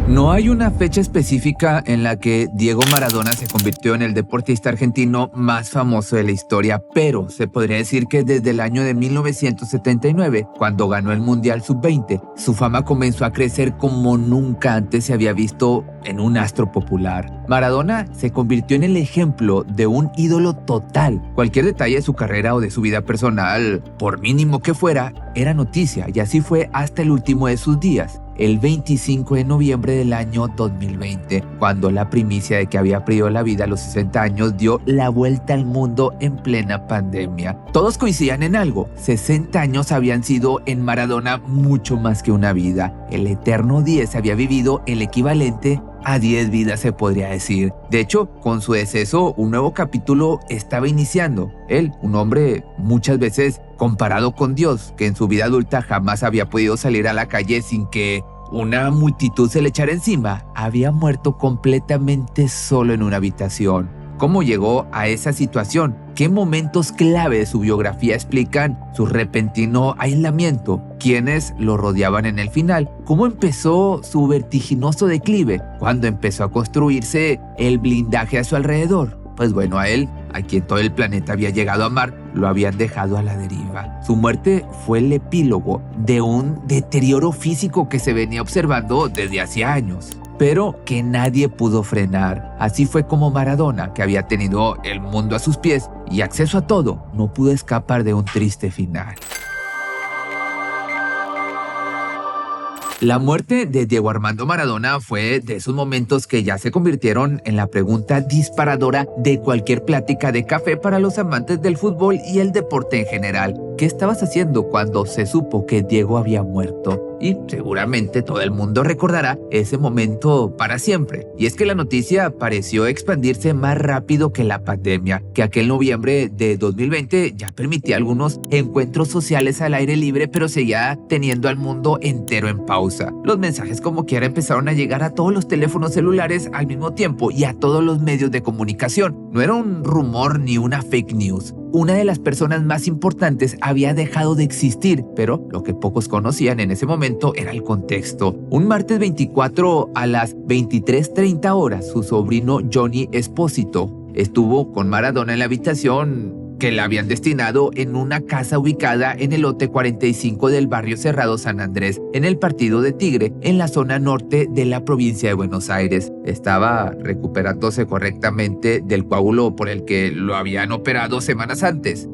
No hay una fecha específica en la que Diego Maradona se convirtió en el deportista argentino más famoso de la historia, pero se podría decir que desde el año de 1979, cuando ganó el Mundial Sub-20, su fama comenzó a crecer como nunca antes se había visto en un astro popular. Maradona se convirtió en el ejemplo de un ídolo total. Cualquier detalle de su carrera o de su vida personal, por mínimo que fuera, era noticia, y así fue hasta el último de sus días, el 25 de noviembre del año 2020, cuando la primicia de que había perdido la vida a los 60 años dio la vuelta al mundo en plena pandemia. Todos coincidían en algo: 60 años habían sido en Maradona mucho más que una vida. El eterno 10 había vivido el equivalente a 10 vidas, se podría decir. De hecho, con su deceso, un nuevo capítulo estaba iniciando. Él, un hombre muchas veces comparado con Dios, que en su vida adulta jamás había podido salir a la calle sin que una multitud se le echara encima, había muerto completamente solo en una habitación. ¿Cómo llegó a esa situación? ¿Qué momentos clave de su biografía explican su repentino aislamiento? ¿Quiénes lo rodeaban en el final? ¿Cómo empezó su vertiginoso declive? ¿Cuándo empezó a construirse el blindaje a su alrededor? Pues bueno, a él, a quien todo el planeta había llegado a amar, lo habían dejado a la deriva. Su muerte fue el epílogo de un deterioro físico que se venía observando desde hacía años, pero que nadie pudo frenar. Así fue como Maradona, que había tenido el mundo a sus pies y acceso a todo, no pudo escapar de un triste final. La muerte de Diego Armando Maradona fue de esos momentos que ya se convirtieron en la pregunta disparadora de cualquier plática de café para los amantes del fútbol y el deporte en general. ¿Qué estabas haciendo cuando se supo que Diego había muerto? Y seguramente todo el mundo recordará ese momento para siempre. Y es que la noticia pareció expandirse más rápido que la pandemia, que aquel noviembre de 2020 ya permitía algunos encuentros sociales al aire libre, pero seguía teniendo al mundo entero en pausa. Los mensajes como quiera empezaron a llegar a todos los teléfonos celulares al mismo tiempo y a todos los medios de comunicación. No era un rumor ni una fake news. Una de las personas más importantes había dejado de existir, pero lo que pocos conocían en ese momento era el contexto. Un martes 24 a las 23:30 horas, su sobrino Johnny Espósito estuvo con Maradona en la habitación que le habían destinado en una casa ubicada en el lote 45 del barrio Cerrado San Andrés, en el partido de Tigre, en la zona norte de la provincia de Buenos Aires. Estaba recuperándose correctamente del coágulo por el que lo habían operado semanas antes.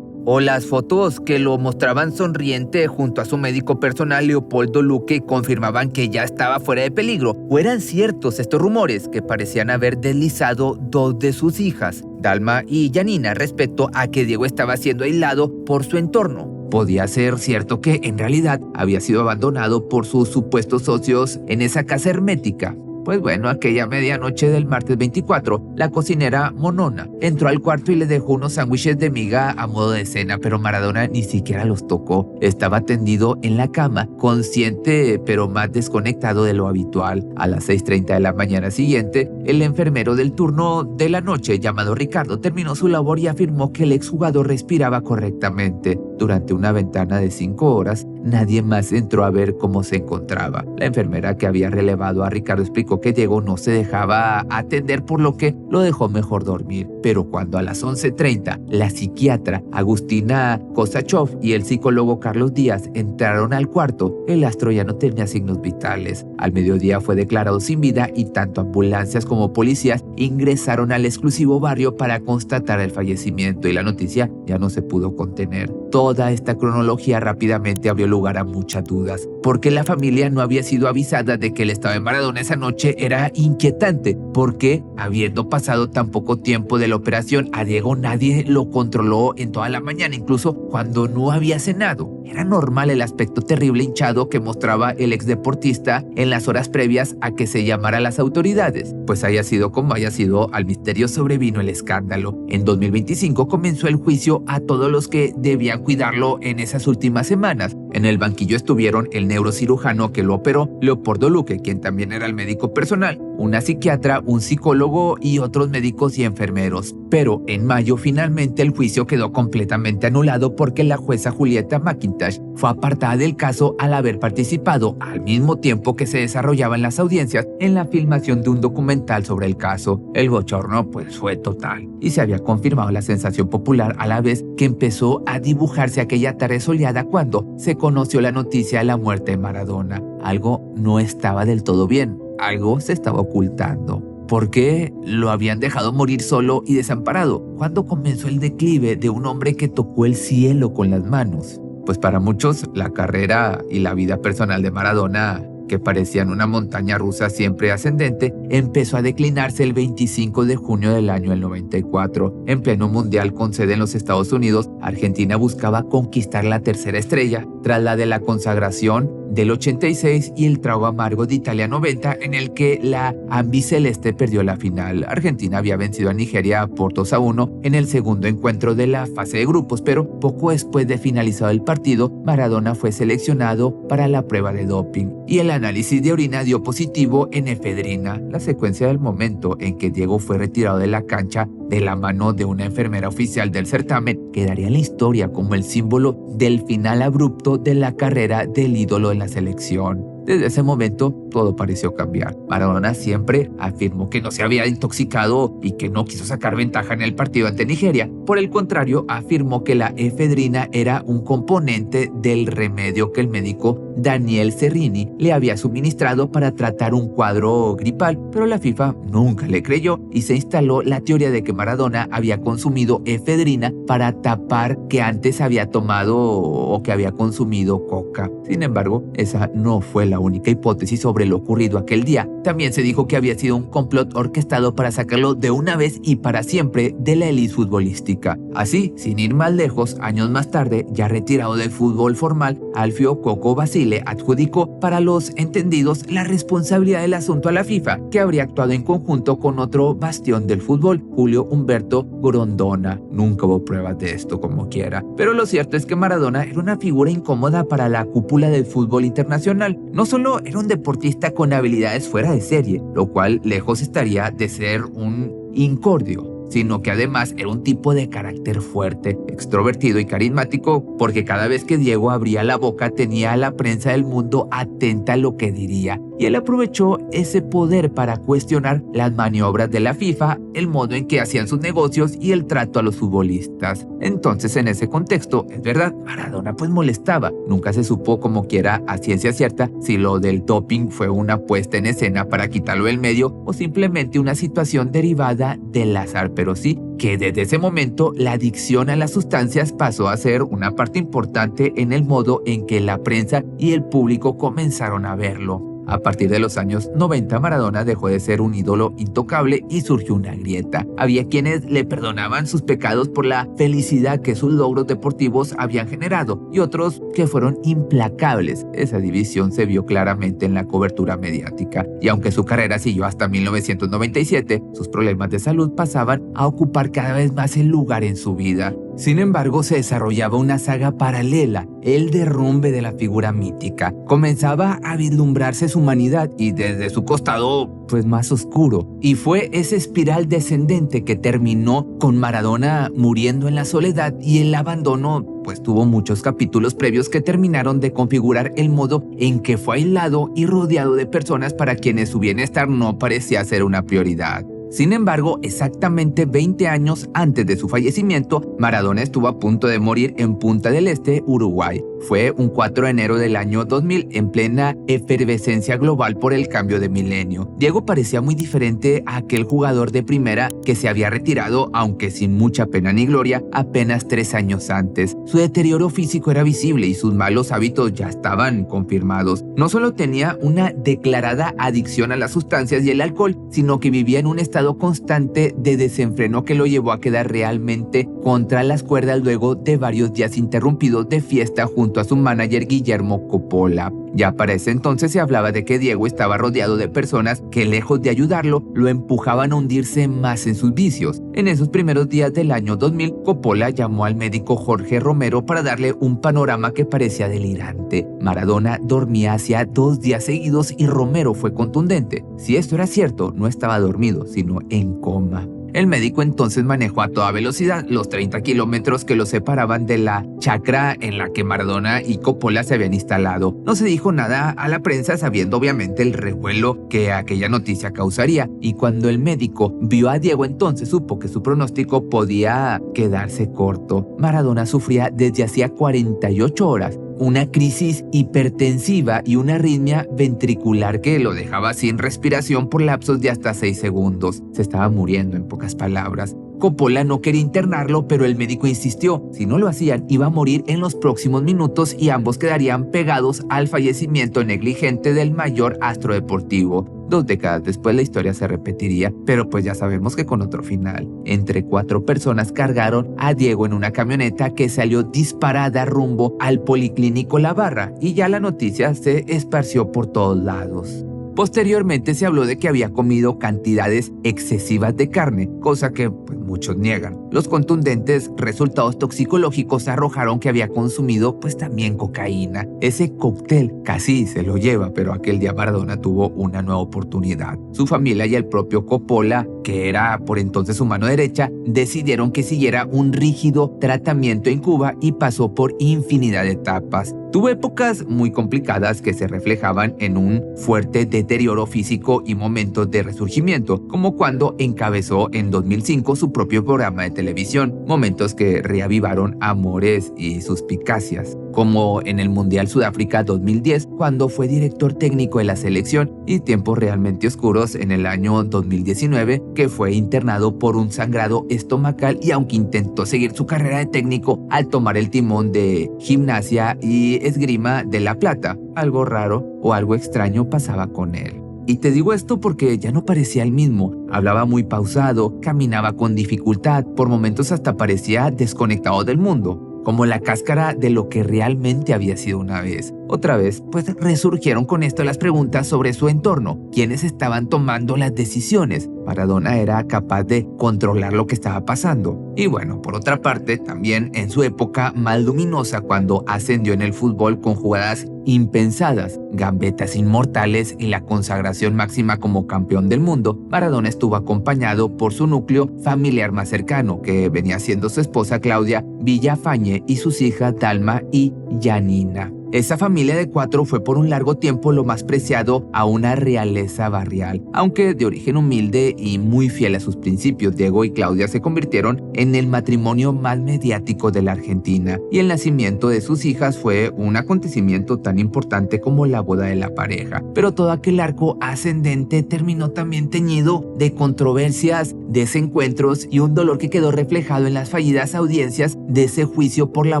O las fotos que lo mostraban sonriente junto a su médico personal Leopoldo Luque confirmaban que ya estaba fuera de peligro. ¿O eran ciertos estos rumores que parecían haber deslizado dos de sus hijas, Dalma y Janina, respecto a que Diego estaba siendo aislado por su entorno? ¿Podía ser cierto que en realidad había sido abandonado por sus supuestos socios en esa casa hermética? Pues bueno, aquella medianoche del martes 24, la cocinera Monona entró al cuarto y le dejó unos sándwiches de miga a modo de cena, pero Maradona ni siquiera los tocó. Estaba tendido en la cama, consciente pero más desconectado de lo habitual. A las 6:30 de la mañana siguiente, el enfermero del turno de la noche, llamado Ricardo, terminó su labor y afirmó que el exjugador respiraba correctamente. Durante una ventana de 5 horas, nadie más entró a ver cómo se encontraba. La enfermera que había relevado a Ricardo explicó que Diego no se dejaba atender, por lo que lo dejó mejor dormir. Pero cuando a las 11:30 la psiquiatra Agustina Kosachov y el psicólogo Carlos Díaz entraron al cuarto, el astro ya no tenía signos vitales. Al mediodía fue declarado sin vida y tanto ambulancias como policías ingresaron al exclusivo barrio para constatar el fallecimiento, y la noticia ya no se pudo contener. Toda esta cronología rápidamente abrió lugar a muchas dudas, porque la familia no había sido avisada de que el estado de Maradona esa noche era inquietante, porque habiendo pasado tan poco tiempo de la operación, a Diego nadie lo controló en toda la mañana, incluso cuando no había cenado. Era normal el aspecto terrible hinchado que mostraba el exdeportista en las horas previas a que se llamara a las autoridades. Pues haya sido como haya sido, al misterio sobrevino el escándalo. En 2025 comenzó el juicio a todos los que debían cuidarlo en esas últimas semanas. En el banquillo estuvieron el neurocirujano que lo operó, Leopoldo Luque, quien también era el médico personal, una psiquiatra, un psicólogo y otros médicos y enfermeros. Pero en mayo finalmente el juicio quedó completamente anulado porque la jueza Julieta McIntosh fue apartada del caso al haber participado, al mismo tiempo que se desarrollaban las audiencias, en la filmación de un documental sobre el caso. El bochorno pues fue total y se había confirmado la sensación popular a la vez que empezó a dibujarse aquella tarde soleada cuando se conoció la noticia de la muerte de Maradona. Algo no estaba del todo bien, algo se estaba ocultando. ¿Por qué lo habían dejado morir solo y desamparado? ¿Cuándo comenzó el declive de un hombre que tocó el cielo con las manos? Pues para muchos, la carrera y la vida personal de Maradona, que parecían una montaña rusa siempre ascendente, empezó a declinarse el 25 de junio del año 94. En pleno mundial con sede en los Estados Unidos, Argentina buscaba conquistar la tercera estrella, tras la de la consagración del 86 y el trago amargo de Italia 90, en el que la ambiceleste perdió la final. Argentina había vencido a Nigeria por 2-1 en el segundo encuentro de la fase de grupos, pero poco después de finalizado el partido, Maradona fue seleccionado para la prueba de doping y el análisis de orina dio positivo en efedrina. La secuencia del momento en que Diego fue retirado de la cancha de la mano de una enfermera oficial del certamen quedaría en la historia como el símbolo del final abrupto de la carrera del ídolo de la selección. Desde ese momento, todo pareció cambiar. Maradona siempre afirmó que no se había intoxicado y que no quiso sacar ventaja en el partido ante Nigeria. Por el contrario, afirmó que la efedrina era un componente del remedio que el médico Daniel Serrini le había suministrado para tratar un cuadro gripal, pero la FIFA nunca le creyó y se instaló la teoría de que Maradona había consumido efedrina para tapar que antes había tomado o que había consumido coca. Sin embargo, esa no fue la única hipótesis sobre lo ocurrido aquel día. También se dijo que había sido un complot orquestado para sacarlo de una vez y para siempre de la élite futbolística. Así, sin ir más lejos, años más tarde, ya retirado del fútbol formal, Alfio Coco Basile adjudicó para los entendidos la responsabilidad del asunto a la FIFA, que habría actuado en conjunto con otro bastión del fútbol, Julio Humberto Grondona. Nunca hubo pruebas de esto como quiera, pero lo cierto es que Maradona era una figura incómoda para la cúpula del fútbol internacional. No solo era un deportista con habilidades fuera de serie, lo cual lejos estaría de ser un incordio, sino que además era un tipo de carácter fuerte, extrovertido y carismático, porque cada vez que Diego abría la boca tenía a la prensa del mundo atenta a lo que diría, y él aprovechó ese poder para cuestionar las maniobras de la FIFA, el modo en que hacían sus negocios y el trato a los futbolistas. Entonces, en ese contexto, es verdad, Maradona pues molestaba. Nunca se supo como quiera a ciencia cierta si lo del doping fue una puesta en escena para quitarlo del medio o simplemente una situación derivada del azar, pero sí que desde ese momento la adicción a las sustancias pasó a ser una parte importante en el modo en que la prensa y el público comenzaron a verlo. A partir de los años 90, Maradona dejó de ser un ídolo intocable y surgió una grieta. Había quienes le perdonaban sus pecados por la felicidad que sus logros deportivos habían generado y otros que fueron implacables. Esa división se vio claramente en la cobertura mediática y aunque su carrera siguió hasta 1997, sus problemas de salud pasaban a ocupar cada vez más el lugar en su vida. Sin embargo, se desarrollaba una saga paralela, el derrumbe de la figura mítica. Comenzaba a vislumbrarse su humanidad y desde su costado, pues más oscuro. Y fue esa espiral descendente que terminó con Maradona muriendo en la soledad y el abandono, pues tuvo muchos capítulos previos que terminaron de configurar el modo en que fue aislado y rodeado de personas para quienes su bienestar no parecía ser una prioridad. Sin embargo, exactamente 20 años antes de su fallecimiento, Maradona estuvo a punto de morir en Punta del Este, Uruguay. Fue un 4 de enero del año 2000, en plena efervescencia global por el cambio de milenio. Diego parecía muy diferente a aquel jugador de primera que se había retirado, aunque sin mucha pena ni gloria, apenas 3 años antes. Su deterioro físico era visible y sus malos hábitos ya estaban confirmados. No solo tenía una declarada adicción a las sustancias y el alcohol, sino que vivía en un estado constante de desenfreno que lo llevó a quedar realmente contra las cuerdas luego de varios días interrumpidos de fiesta junto a su manager Guillermo Coppola. Ya para ese entonces se hablaba de que Diego estaba rodeado de personas que, lejos de ayudarlo, lo empujaban a hundirse más en sus vicios. En esos primeros días del año 2000, Coppola llamó al médico Jorge Romero para darle un panorama que parecía delirante. Maradona dormía hacía 2 días seguidos y Romero fue contundente. Si esto era cierto, no estaba dormido, sino en coma. El médico entonces manejó a toda velocidad los 30 kilómetros que lo separaban de la chacra en la que Maradona y Coppola se habían instalado. No se dijo nada a la prensa, sabiendo obviamente el revuelo que aquella noticia causaría, y cuando el médico vio a Diego entonces supo que su pronóstico podía quedarse corto. Maradona sufría desde hacía 48 horas una crisis hipertensiva y una arritmia ventricular que lo dejaba sin respiración por lapsos de hasta 6 segundos. Se estaba muriendo, en pocas palabras. Coppola no quería internarlo, pero el médico insistió. Si no lo hacían, iba a morir en los próximos minutos y ambos quedarían pegados al fallecimiento negligente del mayor astro deportivo. 2 décadas después la historia se repetiría, pero pues ya sabemos que con otro final. Entre 4 personas cargaron a Diego en una camioneta que salió disparada rumbo al Policlínico La Barra, y ya la noticia se esparció por todos lados. Posteriormente se habló de que había comido cantidades excesivas de carne, cosa que pues, muchos niegan. Los contundentes resultados toxicológicos arrojaron que había consumido pues también cocaína. Ese cóctel casi se lo lleva, pero aquel día Maradona tuvo una nueva oportunidad. Su familia y el propio Coppola, que era por entonces su mano derecha, decidieron que siguiera un rígido tratamiento en Cuba y pasó por infinidad de etapas. Tuvo épocas muy complicadas que se reflejaban en un fuerte deterioro físico y momentos de resurgimiento, como cuando encabezó en 2005 su propio programa de televisión, momentos que reavivaron amores y suspicacias, como en el Mundial Sudáfrica 2010, cuando fue director técnico de la selección, y tiempos realmente oscuros en el año 2019, que fue internado por un sangrado estomacal, y aunque intentó seguir su carrera de técnico al tomar el timón de Gimnasia y Esgrima de La Plata, algo raro o algo extraño pasaba con él. Y te digo esto porque ya no parecía el mismo, hablaba muy pausado, caminaba con dificultad, por momentos hasta parecía desconectado del mundo, como la cáscara de lo que realmente había sido una vez. Otra vez, pues resurgieron con esto las preguntas sobre su entorno, quiénes estaban tomando las decisiones. Maradona era capaz de controlar lo que estaba pasando. Y bueno, por otra parte, también en su época más luminosa, cuando ascendió en el fútbol con jugadas impensadas, gambetas inmortales y la consagración máxima como campeón del mundo, Maradona estuvo acompañado por su núcleo familiar más cercano, que venía siendo su esposa Claudia Villafañe y sus hijas Dalma y Janina. Esa familia de 4 fue por un largo tiempo lo más preciado a una realeza barrial. Aunque de origen humilde y muy fiel a sus principios, Diego y Claudia se convirtieron en el matrimonio más mediático de la Argentina, y el nacimiento de sus hijas fue un acontecimiento tan importante como la boda de la pareja. Pero todo aquel arco ascendente terminó también teñido de controversias, desencuentros y un dolor que quedó reflejado en las fallidas audiencias de ese juicio por la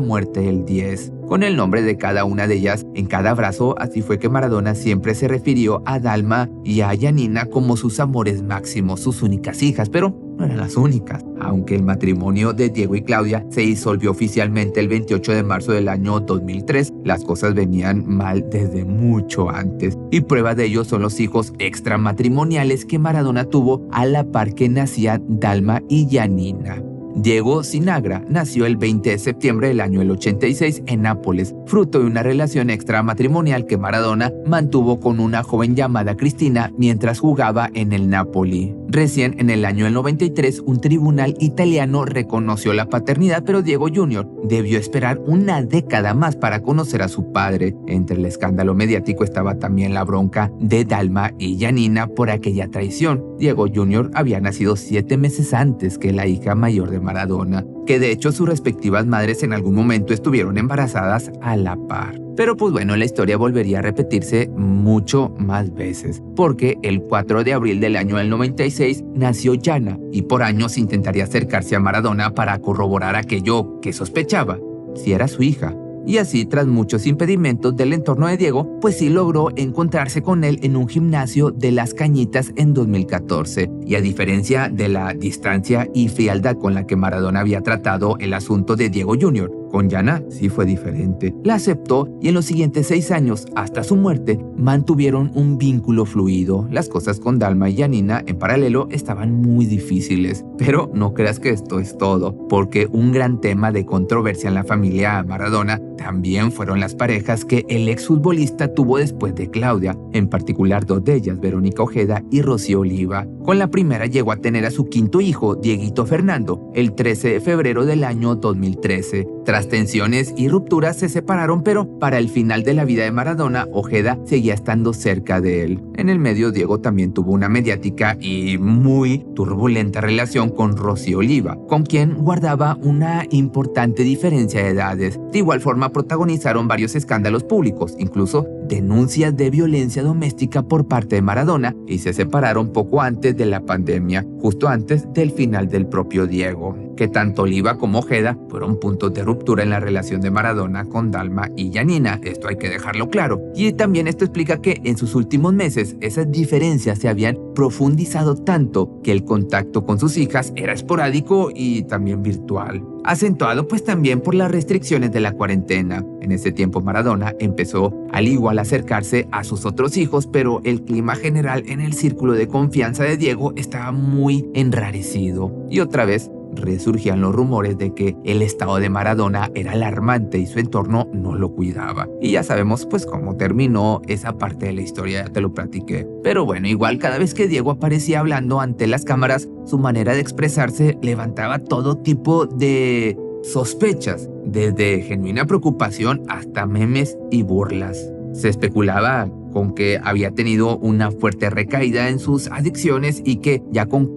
muerte del 10. Con el nombre de cada una de ellas en cada brazo, así fue que Maradona siempre se refirió a Dalma y a Janina como sus amores máximos, sus únicas hijas, pero no eran las únicas. Aunque el matrimonio de Diego y Claudia se disolvió oficialmente el 28 de marzo del año 2003, las cosas venían mal desde mucho antes. Y prueba de ello son los hijos extramatrimoniales que Maradona tuvo a la par que nacían Dalma y Janina. Diego Sinagra nació el 20 de septiembre del año 86 en Nápoles, fruto de una relación extramatrimonial que Maradona mantuvo con una joven llamada Cristina mientras jugaba en el Napoli. Recién en el año 93, un tribunal italiano reconoció la paternidad, pero Diego Jr. debió esperar una década más para conocer a su padre. Entre el escándalo mediático estaba también la bronca de Dalma y Janina por aquella traición. Diego Jr. había nacido 7 meses antes que la hija mayor de Maradona, que de hecho sus respectivas madres en algún momento estuvieron embarazadas a la par. Pero pues bueno, la historia volvería a repetirse mucho más veces, porque el 4 de abril del año 96 nació Yana, y por años intentaría acercarse a Maradona para corroborar aquello que sospechaba, si era su hija. Y así, tras muchos impedimentos del entorno de Diego, pues sí logró encontrarse con él en un gimnasio de Las Cañitas en 2014. Y a diferencia de la distancia y frialdad con la que Maradona había tratado el asunto de Diego Jr., con Yana sí fue diferente. La aceptó y en los siguientes 6 años, hasta su muerte, mantuvieron un vínculo fluido. Las cosas con Dalma y Janina en paralelo estaban muy difíciles. Pero no creas que esto es todo, porque un gran tema de controversia en la familia Maradona también fueron las parejas que el exfutbolista tuvo después de Claudia, en particular 2 de ellas, Verónica Ojeda y Rocío Oliva. Con la primera llegó a tener a su 5º hijo, Dieguito Fernando, el 13 de febrero del año 2013. Tras tensiones y rupturas se separaron, pero para el final de la vida de Maradona, Ojeda seguía estando cerca de él. En el medio, Diego también tuvo una mediática y muy turbulenta relación con Rocío Oliva, con quien guardaba una importante diferencia de edades. De igual forma, protagonizaron varios escándalos públicos, incluso denuncias de violencia doméstica por parte de Maradona, y se separaron poco antes de la pandemia, justo antes del final del propio Diego. Que tanto Oliva como Ojeda fueron puntos de ruptura en la relación de Maradona con Dalma y Janina, esto hay que dejarlo claro. Y también esto explica que en sus últimos meses esas diferencias se habían profundizado tanto que el contacto con sus hijas era esporádico y también virtual, acentuado pues también por las restricciones de la cuarentena. En ese tiempo Maradona empezó al igual a acercarse a sus otros hijos, pero el clima general en el círculo de confianza de Diego estaba muy enrarecido. Y otra vez resurgían los rumores de que el estado de Maradona era alarmante y su entorno no lo cuidaba. Y ya sabemos pues cómo terminó esa parte de la historia, ya te lo platiqué. Pero bueno, igual cada vez que Diego aparecía hablando ante las cámaras, su manera de expresarse levantaba todo tipo de sospechas, desde genuina preocupación hasta memes y burlas. Se especulaba con que había tenido una fuerte recaída en sus adicciones y que ya con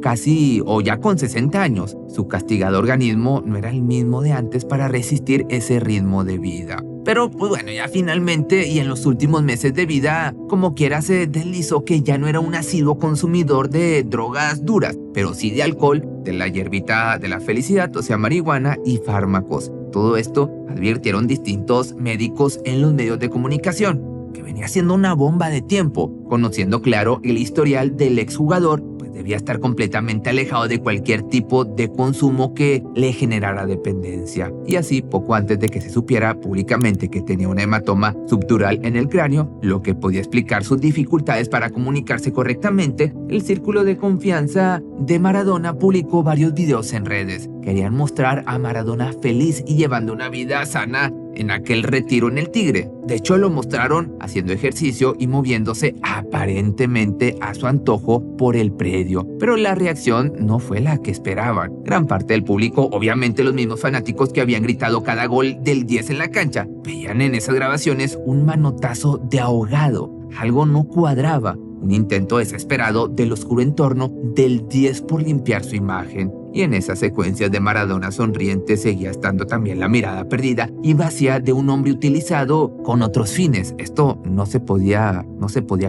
60 años, su castigado organismo no era el mismo de antes para resistir ese ritmo de vida. Pero pues bueno, ya finalmente y en los últimos meses de vida, como quiera se deslizó que ya no era un asiduo consumidor de drogas duras, pero sí de alcohol, de la hierbita de la felicidad, o sea marihuana y fármacos. Todo esto advirtieron distintos médicos en los medios de comunicación, que venía siendo una bomba de tiempo. Conociendo claro el historial del exjugador, pues debía estar completamente alejado de cualquier tipo de consumo que le generara dependencia. Y así, poco antes de que se supiera públicamente que tenía un hematoma subdural en el cráneo, lo que podía explicar sus dificultades para comunicarse correctamente, el círculo de confianza de Maradona publicó varios videos en redes. Querían mostrar a Maradona feliz y llevando una vida sana en aquel retiro en el Tigre. De hecho, lo mostraron haciendo ejercicio y moviéndose aparentemente a su antojo por el predio. Pero la reacción no fue la que esperaban. Gran parte del público, obviamente los mismos fanáticos que habían gritado cada gol del 10 en la cancha, veían en esas grabaciones un manotazo de ahogado. Algo no cuadraba. Un intento desesperado del oscuro entorno del 10 por limpiar su imagen. Y en esas secuencias de Maradona sonriente seguía estando también la mirada perdida y vacía de un hombre utilizado con otros fines. Esto no se podía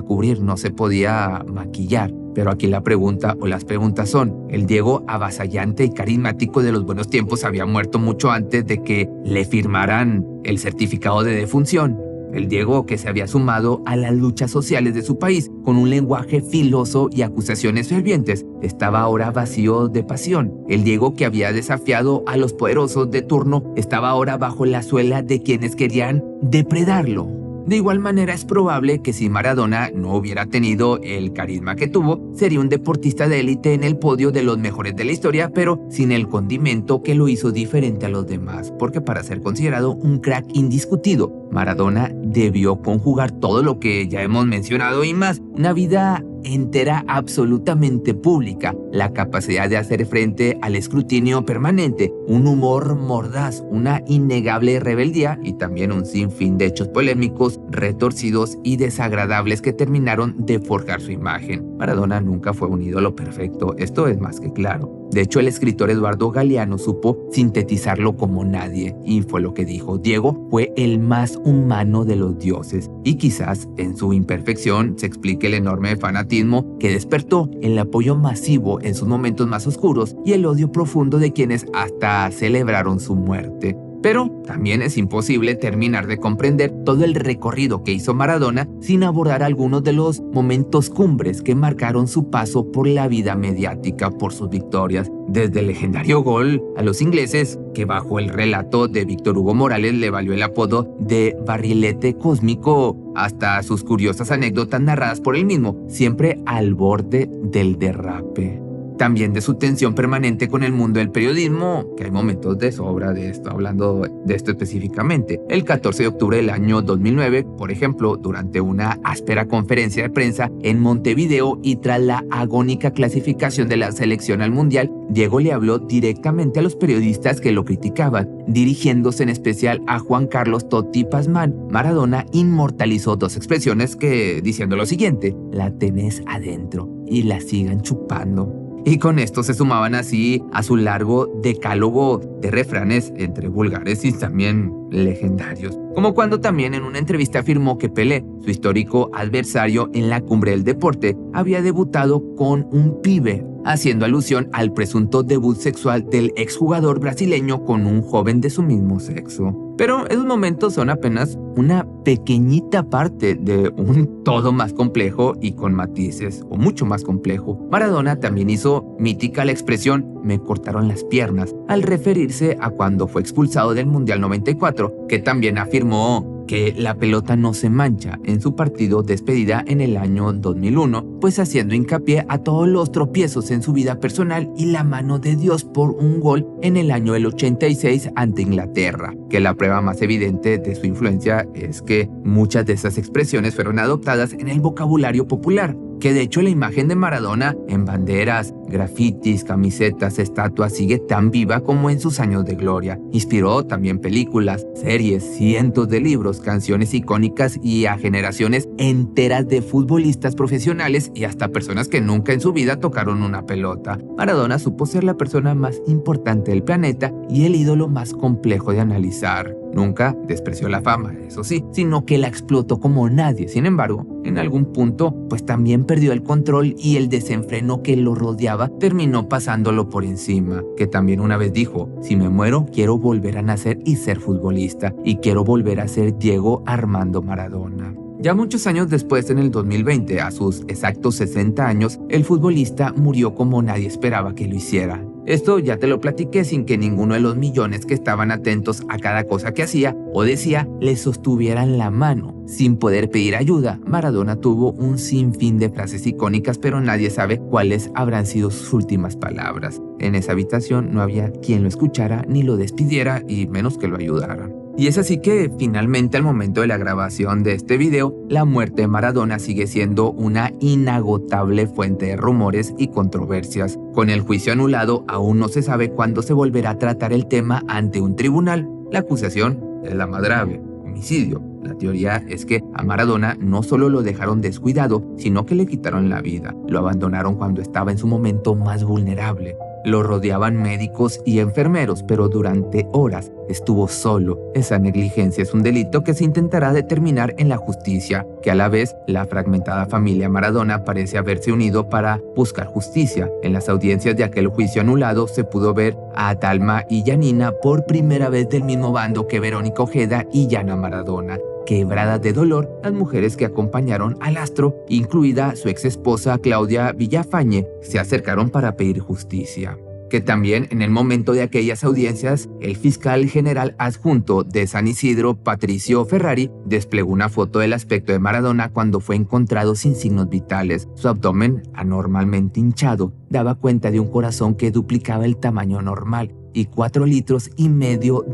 cubrir, no se podía maquillar. Pero aquí la pregunta o las preguntas son, ¿el Diego avasallante y carismático de los buenos tiempos había muerto mucho antes de que le firmaran el certificado de defunción? El Diego que se había sumado a las luchas sociales de su país con un lenguaje filoso y acusaciones fervientes, estaba ahora vacío de pasión. El Diego que había desafiado a los poderosos de turno estaba ahora bajo la suela de quienes querían depredarlo. De igual manera es probable que si Maradona no hubiera tenido el carisma que tuvo, sería un deportista de élite en el podio de los mejores de la historia, pero sin el condimento que lo hizo diferente a los demás, porque para ser considerado un crack indiscutido, Maradona debió conjugar todo lo que ya hemos mencionado y más, una vida entera absolutamente pública, la capacidad de hacer frente al escrutinio permanente, un humor mordaz, una innegable rebeldía y también un sinfín de hechos polémicos, retorcidos y desagradables que terminaron de forjar su imagen. Maradona nunca fue un ídolo perfecto, esto es más que claro. De hecho, el escritor Eduardo Galeano supo sintetizarlo como nadie, y fue lo que dijo: Diego fue el más humano de los dioses, y quizás en su imperfección se explique el enorme fanatismo que despertó, el apoyo masivo en sus momentos más oscuros y el odio profundo de quienes hasta celebraron su muerte. Pero también es imposible terminar de comprender todo el recorrido que hizo Maradona sin abordar algunos de los momentos cumbres que marcaron su paso por la vida mediática por sus victorias. Desde el legendario gol a los ingleses, que bajo el relato de Víctor Hugo Morales le valió el apodo de barrilete cósmico, hasta sus curiosas anécdotas narradas por él mismo, siempre al borde del derrape. También de su tensión permanente con el mundo del periodismo, que hay momentos de sobra de esto, hablando de esto específicamente. El 14 de octubre del año 2009, por ejemplo, durante una áspera conferencia de prensa en Montevideo y tras la agónica clasificación de la selección al Mundial, Diego le habló directamente a los periodistas que lo criticaban, dirigiéndose en especial a Juan Carlos Totti Pazman. Maradona inmortalizó dos expresiones diciendo lo siguiente: la tenés adentro y la sigan chupando. Y con esto se sumaban así a su largo decálogo de refranes entre vulgares y también legendarios. Como cuando también en una entrevista afirmó que Pelé, su histórico adversario en la cumbre del deporte, había debutado con un pibe, haciendo alusión al presunto debut sexual del exjugador brasileño con un joven de su mismo sexo. Pero esos momentos son apenas una pequeñita parte de un todo más complejo y con matices, o mucho más complejo. Maradona también hizo mítica la expresión "me cortaron las piernas" al referirse a cuando fue expulsado del Mundial 94, que también afirmó que la pelota no se mancha en su partido despedida en el año 2001, pues haciendo hincapié a todos los tropiezos en su vida personal y la mano de Dios por un gol en el año del 86 ante Inglaterra, que la prueba más evidente de su influencia es que muchas de esas expresiones fueron adoptadas en el vocabulario popular, que de hecho la imagen de Maradona en banderas, grafitis, camisetas, estatuas sigue tan viva como en sus años de gloria. Inspiró también películas, series, cientos de libros, canciones icónicas y a generaciones enteras de futbolistas profesionales y hasta personas que nunca en su vida tocaron una pelota. Maradona supo ser la persona más importante del planeta y el ídolo más complejo de analizar. Nunca despreció la fama, eso sí, sino que la explotó como nadie. Sin embargo, en algún punto, pues también perdió el control y el desenfreno que lo rodeaba terminó pasándolo por encima. Que también una vez dijo: si me muero, quiero volver a nacer y ser futbolista, y quiero volver a ser Diego Armando Maradona. Ya muchos años después, en el 2020, a sus exactos 60 años, el futbolista murió como nadie esperaba que lo hiciera. Esto ya te lo platiqué sin que ninguno de los millones que estaban atentos a cada cosa que hacía o decía le sostuvieran la mano. Sin poder pedir ayuda, Maradona tuvo un sinfín de frases icónicas, pero nadie sabe cuáles habrán sido sus últimas palabras. En esa habitación no había quien lo escuchara ni lo despidiera y menos que lo ayudara. Y es así que finalmente al momento de la grabación de este video, la muerte de Maradona sigue siendo una inagotable fuente de rumores y controversias. Con el juicio anulado, aún no se sabe cuándo se volverá a tratar el tema ante un tribunal. La acusación es la más grave: homicidio. La teoría es que a Maradona no solo lo dejaron descuidado, sino que le quitaron la vida. Lo abandonaron cuando estaba en su momento más vulnerable. Lo rodeaban médicos y enfermeros, pero durante horas estuvo solo. Esa negligencia es un delito que se intentará determinar en la justicia, que a la vez la fragmentada familia Maradona parece haberse unido para buscar justicia. En las audiencias de aquel juicio anulado se pudo ver a Dalma y Janina por primera vez del mismo bando que Verónica Ojeda y Yana Maradona. Quebradas de dolor, las mujeres que acompañaron al astro, incluida su ex esposa Claudia Villafañe, se acercaron para pedir justicia. Que también en el momento de aquellas audiencias, el fiscal general adjunto de San Isidro, Patricio Ferrari, desplegó una foto del aspecto de Maradona cuando fue encontrado sin signos vitales. Su abdomen, anormalmente hinchado, daba cuenta de un corazón que duplicaba el tamaño normal y 4,5 litros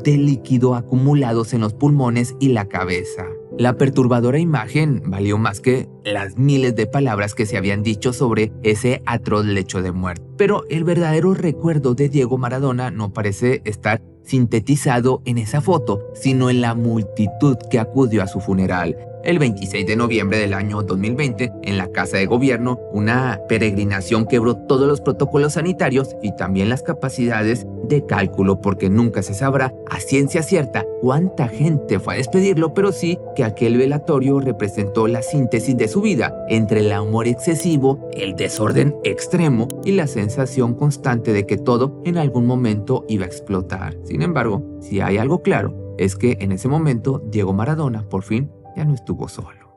de líquido acumulados en los pulmones y la cabeza. La perturbadora imagen valió más que las miles de palabras que se habían dicho sobre ese atroz lecho de muerte. Pero el verdadero recuerdo de Diego Maradona no parece estar sintetizado en esa foto, sino en la multitud que acudió a su funeral. El 26 de noviembre del año 2020, en la Casa de Gobierno, una peregrinación quebró todos los protocolos sanitarios y también las capacidades de cálculo, porque nunca se sabrá a ciencia cierta cuánta gente fue a despedirlo, pero sí que aquel velatorio representó la síntesis de su vida, entre el amor excesivo, el desorden extremo y la sensación constante de que todo en algún momento iba a explotar. Sin Sin embargo, si hay algo claro, es que en ese momento Diego Maradona por fin ya no estuvo solo.